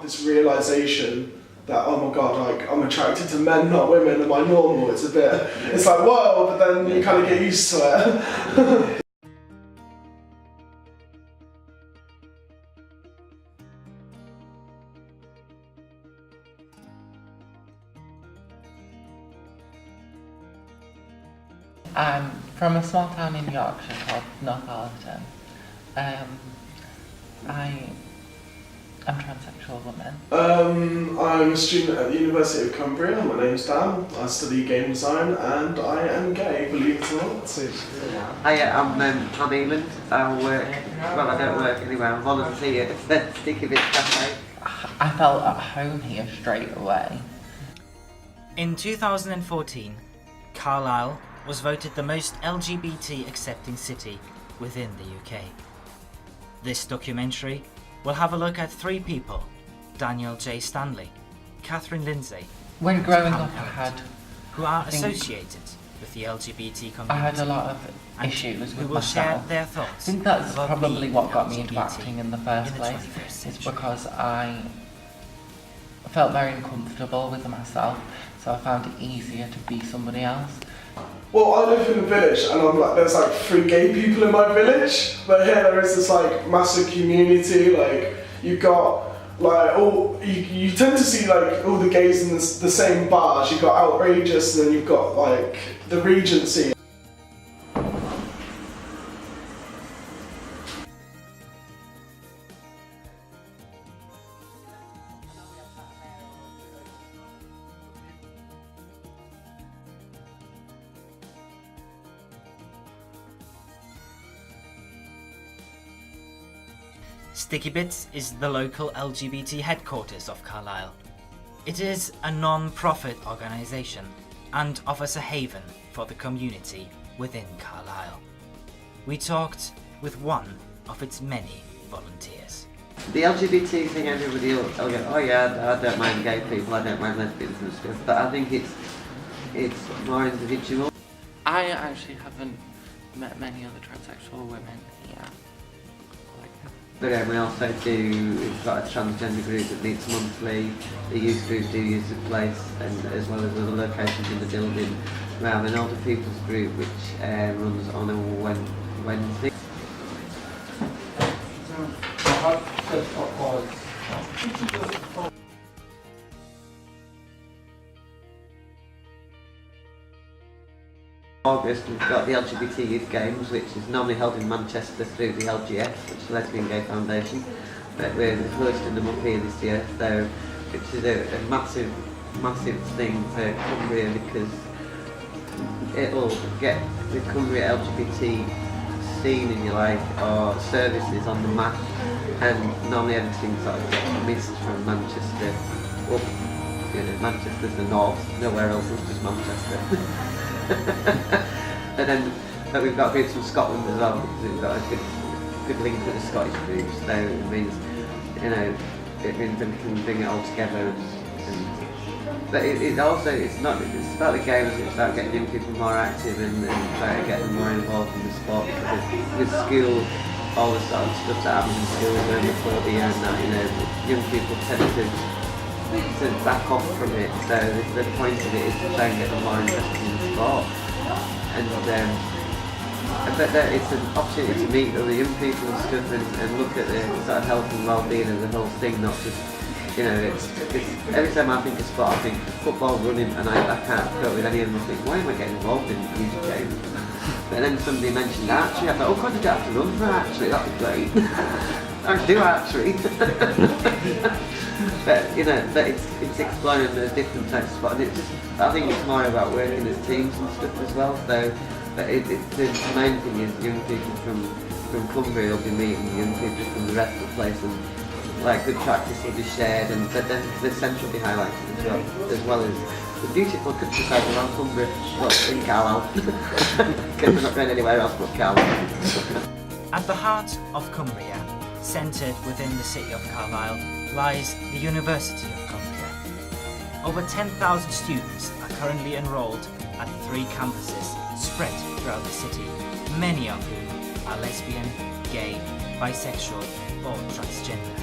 this realisation that, oh my god, like, I'm attracted to men, not women, am I normal? It's like, whoa, but then you kind of get used to it. I'm from a small town in Yorkshire called Northallerton. I'm a transsexual woman. I'm a student at the University of Cumbria. My name's Dan. I study game design and I am gay, believe it or not. Hiya, I'm Eland. I don't work anywhere. I'm volunteer at Sticky Bits Cafe. I felt at home here straight away. In 2014, Carlisle was voted the most LGBT accepting city within the UK. This documentary will have a look at three people: Daniel J. Stanley, Catherine Lindsay, When growing Pam up, Parrott, who are associated with the LGBT community. I had a lot of issues with who will myself. share their thoughts. I think that's about probably being what got me LGBT into acting in the first in the place. 21st It's century. because I felt very uncomfortable with myself, so I found it easier to be somebody else. Well, I live in a village and there's like 3 gay people in my village, but here there is this like massive community. Like you've got like you tend to see like all the gays in the same bars. You've got Outrageous and then you've got like the Regency. Sticky Bits is the local LGBT headquarters of Carlisle. It is a non-profit organisation and offers a haven for the community within Carlisle. We talked with one of its many volunteers. The LGBT thing, everybody will go, oh yeah, I don't mind gay people, I don't mind lesbians and stuff, but I think it's more individual. I actually haven't met many other transsexual women here. But we also we've got a transgender group that meets monthly, the youth group do use the place, and as well as other locations in the building. We have an older people's group which runs on a Wednesday. August we've got the LGBT Youth Games, which is normally held in Manchester through the LGF, which is the Lesbian Gay Foundation, but we're hosting them up here this year, so which is a massive thing for Cumbria because it'll get the Cumbria LGBT scene, if you like, or services on the map, and normally everything sort of gets missed from Manchester up. You know, Manchester's the north, nowhere else is just Manchester. But we've got groups from Scotland as well because we've got a good link with the Scottish groups. So it means, you know, it means that we can bring it all together. But it's about the games. It's about getting young people more active and trying to get them more involved in the sport. Because with school, all the sort of stuff that happens in school, homophobia and that, you know, young people tend to back off from it, so the point of it is to try and get them more interested in the sport. But it's an opportunity to meet other young people and stuff and look at the sort of health and well-being of the whole thing, not just, you know, it's every time I think of sport I think football, running, and I can't cope with any of them. I think, why am I getting involved in youth games? But then somebody mentioned archery, I thought, oh god, you don't have to run for archery, that'd be great. I do archery. But you know, it's exploring the different types of sport, and I think it's more about working as teams and stuff as well. So, but the main thing is young people from Cumbria will be meeting young people from the rest of the place, and like good practice will be shared, and but then the centre will be highlighted as well as the beautiful countryside around Cumbria, well, in Carlisle, because we're not going anywhere else but Carlisle. At the heart of Cumbria, centred within the city of Carlisle, lies the University of Cumbria. Over 10,000 students are currently enrolled at 3 campuses spread throughout the city, many of whom are lesbian, gay, bisexual or transgender.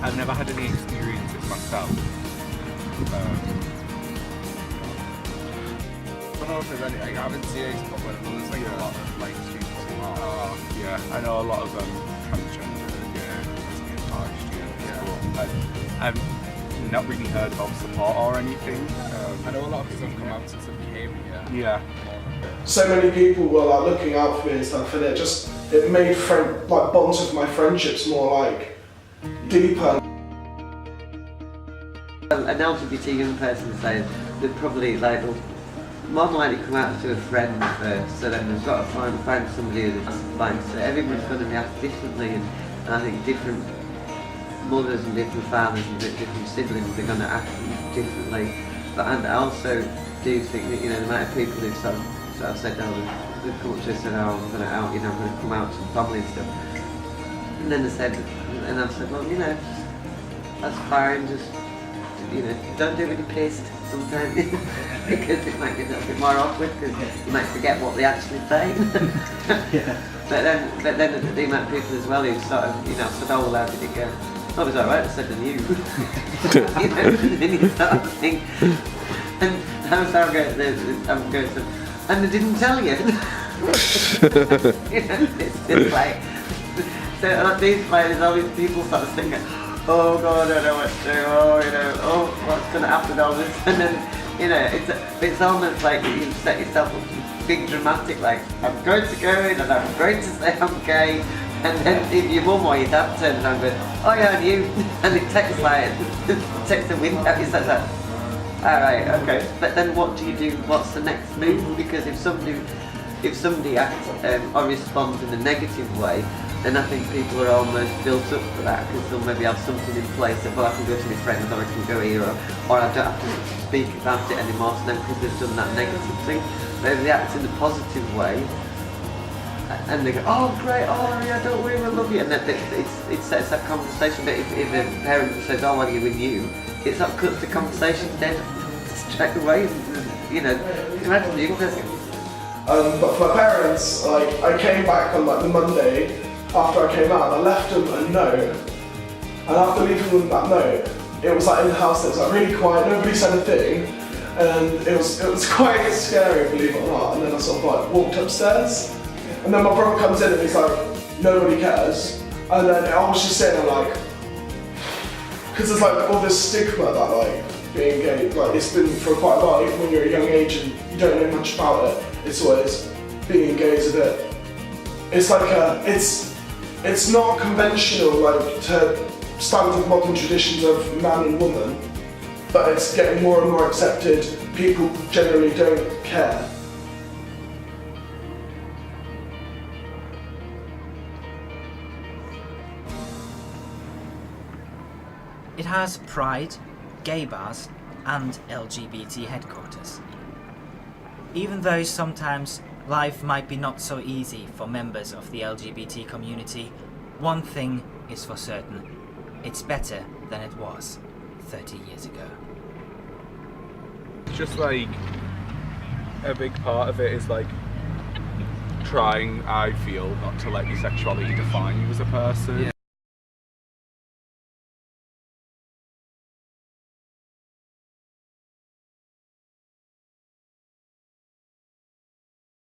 I've never had any experiences myself. I don't know if there's any, I haven't seen any, but there's like a lot of like students who are. Yeah, I know a lot of transgender, lesbian, students, but I've not really heard of support or anything. I know a lot of people have come out since they came here. Yeah. So many people were like looking out for me and stuff, and it made bonds with my friendships more like deeper. An LGBT young person saying they'd probably like more than likely come out to a friend first, so then they've got to find somebody who's like, so everyone's going to react differently, and I think different mothers and different fathers and different siblings are going to act differently. But and I also do think that, you know, the amount of people who've sort of said, oh, they've come up to us and said, oh, I'm going to out, you know, I'm going to come out to the family and stuff. And then they said, and I've said, well, you know, that's fine, just, you know, don't do it when you're pissed sometimes, because it might be a little bit more awkward, because you might forget what they actually say. Yeah. But then the amount of people as well who sort of, you know, said, oh, well, how did it go? Oh, it was alright, I said, than you. You know, then you sort of think, and I was going to, and they didn't tell you. You know, it's like, so at these places, all these people sort of thinking, oh God, I don't know what to do, oh, you know, oh, what's going to happen, all this, and then, you know, it's almost like you set yourself up to big dramatic, like, I'm going to go in and I'm going to say I'm gay, and then if your mum or your dad turns around and goes, oh yeah, and you, and it takes like, it takes the wind out, it's like that, alright, okay, but then what do you do, what's the next move? Because if somebody acts or responds in a negative way, then I think people are almost built up for that, because they'll maybe have something in place of, well, I can go to my friends, or I can go here, or I don't have to speak about it anymore, so then because they've done that negative thing. But if they act in a positive way, and they go, oh great, oh yeah, don't worry, I love you, and then it sets that conversation. But if a parent says, oh well, you and you, it's not cuts the conversation dead straight away, you know, imagine the young person. But for my parents, like, I came back on like the Monday after I came out, and I left them a note, and after leaving them that note, it was like in the house, it was like really quiet, nobody said a thing, and it was quite scary, believe it or not. And then I sort of like walked upstairs, and then my brother comes in and he's like, nobody cares, and then I was just sitting there like, because there's like all this stigma that like being gay, like it's been for quite a while, even when you're a young age and you don't know much about it, it's always being gay is a bit, it's like it's not conventional like to standard modern traditions of man and woman, but it's getting more and more accepted. People generally don't care. It has Pride, gay bars, and LGBT headquarters. Even though sometimes life might be not so easy for members of the LGBT community, one thing is for certain: it's better than it was 30 years ago. It's just like a big part of it is like trying, I feel, not to let your sexuality define you as a person. Yeah.